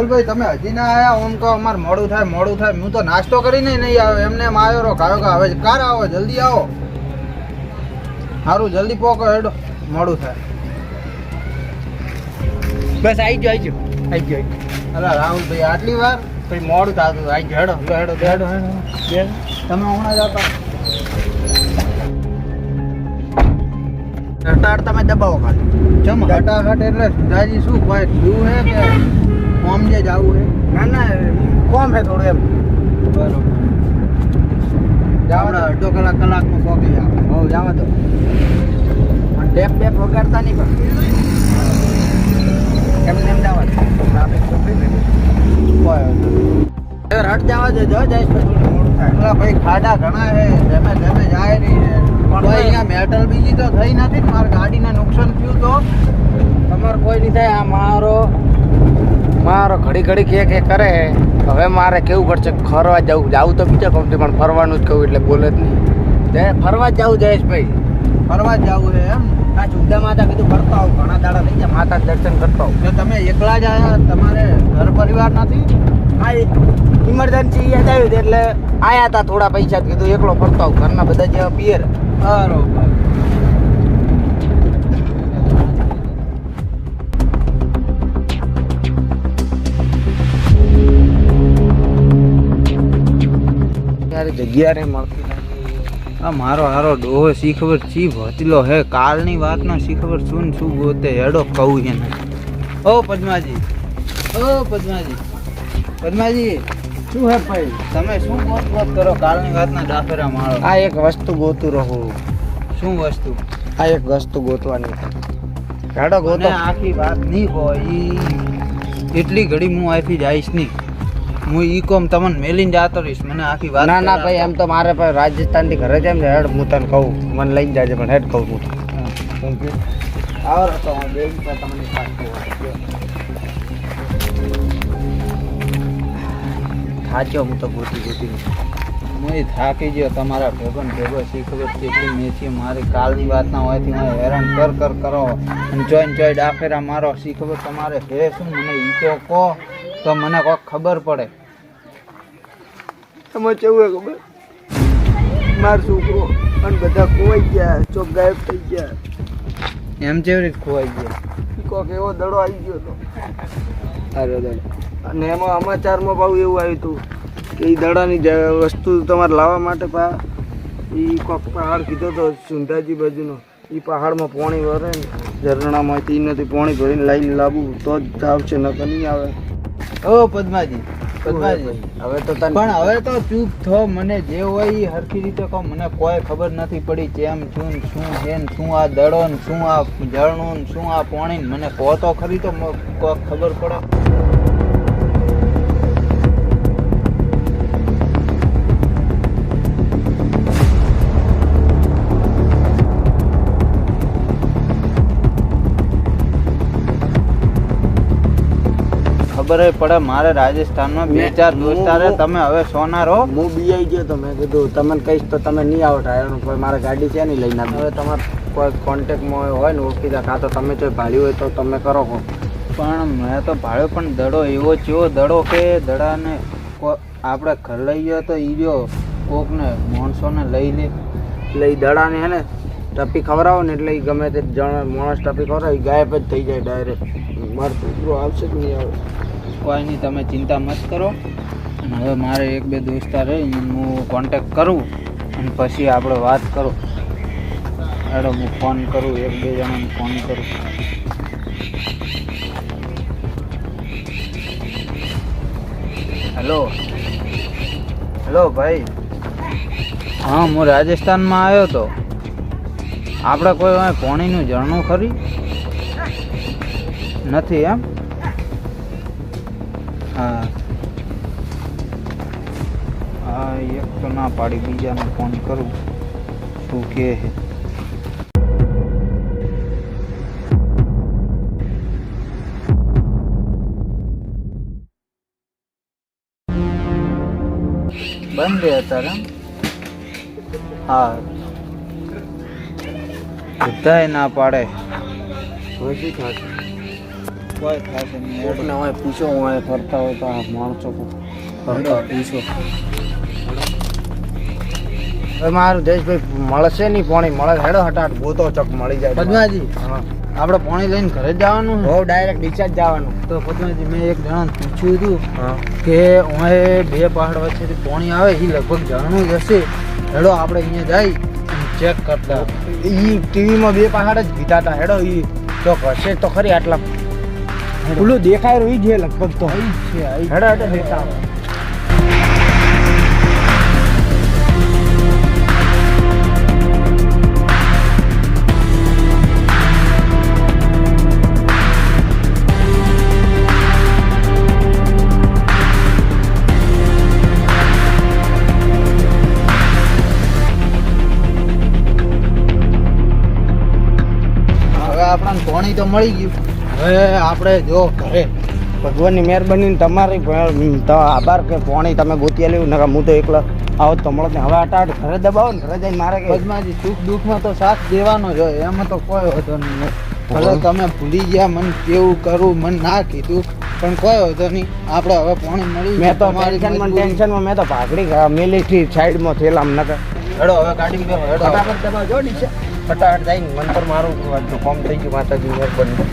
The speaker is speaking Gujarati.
રાહુલભાઈ તમે હજી ના આયા? ઓમ કહો અમારે મોડું થાય. હું તો નાસ્તો કરીને નહીં આવ્યો, એમને એમ આવ્યો રહો ગાયો કે હવે કાર આવો, જલ્દી આવો. સારું જલ્દી પોકો હેડો, મોડું થાય. બસ આવી ગયો. અલા રાહુલભાઈ આટલી વાર પછી મોડું થતું આવી ગયો. હેડો તમે હમણાં જ હતા. સ્ટાર્ટ તમે દબાવો ખાલી. ચમ હટાહટ એટલે સુધાજી શું કોઈ થયું હે કે કોમ જે જાવું હે? ના કોમ હે થોડું એમ. બરોબર. જાવ અડધો કલાકમાં પોકી જાવ. હો જાવ તો પણ ટેપ વગાડતા નહીં પણ એમને એમ જવા ટ્રાફિક કોઈ હટ જવા દે. જો જઈશ પછી મોડું થાય. પેલા ભાઈ ખાડા ઘણા હે, ધીમે જાય નહીં હે. પણ ભાઈ અહીંયા મેટલ બીજી તો થઈ નથી ને મારી ગાડીને નુકસાન થયું તો તમારે કોઈ નહીં થાય. આ મારો ઘડી કે કરે. હવે મારે કેવું પડશે ફરવા જાવું તો બીજા કંપની પણ ફરવાનું જ કહું એટલે બોલે જ નહીં. ફરવા જ જવું જયેશભાઈ. ફરવા જ જવું હે એમ? આ ચુદ્દા માતા કીધું કરતા આવું. ઘણા દાડા થઈ ગયા માતા દર્શન કરતા આવું. તો તમે એકલા જ આવ્યા? તમારે ઘર પરિવાર નથી? હા ઇમરજન્સી યાદ આવ્યું એટલે આયા હતા થોડા પૈસા કીધું એકલો ફરતા આવું. ઘરના બધા જેવા પિયર. બરોબર. જગ્યા રે મળતી આ મારો હારો ડોહો શી ખબર ચી ભતીલો હે. કાલની વાતનો શી ખબર શું ગોતે હેડો કહું એને. ઓ પદ્માજી શું હે ભાઈ? તમે શું ગોત કરો? કાલની વાતના દાખલા મારો. આ એક વસ્તુ ગોતું રહું. શું વસ્તુ? આ એક વસ્તુ ગોતવાની. હેડો ગોતો. મને આખી વાત નહીં હોય એટલી ઘડી હું અહીંથી જઈશ નહીં. હું ઈ કોમ તમને મેલીને જતો રહીશ. મને આખી વાત ના ભાઈ એમ તો મારે ભાઈ રાજસ્થાન થી ઘરે જેમ હેડ હું તને કહું મને લઈને જાજે પણ હેડ કહું હું આવો તો હું બે તમને થાચ્યો હું તો ગોતી હું થાકી ગયો તમારા ભેગો શી ખબર કેટલી મેથી મારી કાલની વાતના હોયથી મને હેરાન કરો અને જોઈ ડાફેરા મારો. શી ખબર તમારે હે શું? મને ઈ તો કહો તો મને કોઈક ખબર પડે. તમે કેવું ખબર મારો છોકરો અને બધા ખોવાઈ ગયા, ચોક ગાયબ થઈ ગયા. એમ કેવી રીતે ખોવાઈ ગયા? કોક એવો દડો આવી ગયો હતો. અરે દડો અને એમાં સમાચારમાં પાછું એવું આવ્યું હતું કે એ દડાની વસ્તુ તમારે લાવવા માટે એ કોક પહાડ કીધો હતો સુંધાજી બાજુનો. એ પહાડમાં પાણી ભરે ને ઝરણામાંથી નથી પાણી ભરીને લાવીને લાવવું તો જ આવશે, નકર નહીં આવે. ઓ પદ્માજી હવે તો પણ હવે તો ચૂપ થો. મને જે હોય એ હરખી રીતે કહો. મને કોઈ ખબર નથી પડી કેમ શું છે ને શું આ દડો ને શું આ ઝરણું ને શું આ પાણી. મને કહો તો ખરી તો કોઈ ખબર પડે. ખબર પડે મારે રાજસ્થાનમાં 2-4 દોસ્તાર તમે હવે સોના રહો. હું બીઆઈ ગયો તો મેં કીધું તમને કહીશ તો તમે નહીં આવો ટાયરનું કોઈ મારે ગાડી છે નહીં લઈને. હવે તમારે કોઈ કોન્ટેક્ટમાં હોય ને ઓળખીતા કાં તો તમે જો ભાડ્યું હોય તો તમે કરો. પણ મેં તો ભાડ્યો પણ દડો એવો ચેવો દડો કે દડાને આપણે ઘર લઈ ગયો તો એ જો કોકને માણસોને લઈ લે એટલે એ દડાને હે ને ટપી ખવડાવો ને એટલે ગમે તે માણસ ટપી ખવડાવે ગાયબ જ થઈ જાય ડાયરેક્ટ. મારો છોકરો આવશે કે નહીં આવે કોઈ નહીં, તમે ચિંતા મત કરો. અને હવે મારે 1-2 દોસ્તાર રહે હું કોન્ટેક્ટ કરું અને પછી આપણે વાત કરું. હેડો હું ફોન કરું, 1-2 જણાને ફોન કરું. હેલો ભાઈ. હા હું રાજસ્થાનમાં આવ્યો તો. આપણે કોઈ પાણીનું ઝરણું ખરી નથી એમ? હા એક તો ના પાડી, બીજાને ફોન કરું શું કહે છે. બંધ રહે અત્યારે. હા બધાય ના પાડે. હવે શું થશે? કોઈ થશે નહીં. કોકને હોય પૂછો હોય ફરતા હોય તો આ માણસો ફરતા પૂછો. હવે મારું જયેશભાઈ મળશે નહીં પાણી મળે હેડો હટાટ ગોતો ચક મળી જાય. પદ્માજી હા આપણે પાણી લઈને ઘરે જ જવાનું છે? બહુ ડાયરેક્ટ ડિસ્ચાર્જ જવાનું. તો પદ્માજી મેં એક જણાને પૂછ્યું હતું હા કે અહીં બે પહાડ વચ્ચેથી પાણી આવે એ લગભગ ઝરણું જ હશે. હેડો આપણે અહીંયા જઈ ચેક કરતા. ઈ ટીવીમાં બે પહાડ જ કીધા હતા હેડો ઈ ચોક હશે તો ખરી આટલા પેલું દેખાય રહ્યું છે લગભગ તો અહીં જ છે અહીં જ. હેડો હેડો દેખા. હવે આપણને પાણી તો મળી ગયું. હવે આપણે જો ઘરે ભગવાનની મહેરબાની તમારી તો આભાર કે પાણી તમે ગોતી લેવું નકા હું તો એકલો આવો તો મળત ને. હવે અટાટ ઘરે દબાવો ને ઘરે જઈને મારે કે પદ્માજી સુખ દુઃખમાં તો સાથ દેવાનો જ હોય, એમાં તો કોઈ વાંધો નહીં. ભલે તમે ભૂલી ગયા મને કેવું કરવું મને ના કીધું પણ કોઈ વાંધો નહીં. આપણે હવે પાણી મળી મેં તો તમારી ટેન્શનમાં મજબૂરી. ટેન્શનમાં મેં તો ભાગડી મેલી થી સાઈડમાં થયેલા નકર હેડો હવે ગાડી બેહો હેડો. ફટાફટ દબાવજો નીચે ફટાફટ જઈને મંતર મારું કોમ થઈ ગયું માતાજી મહેરબાની.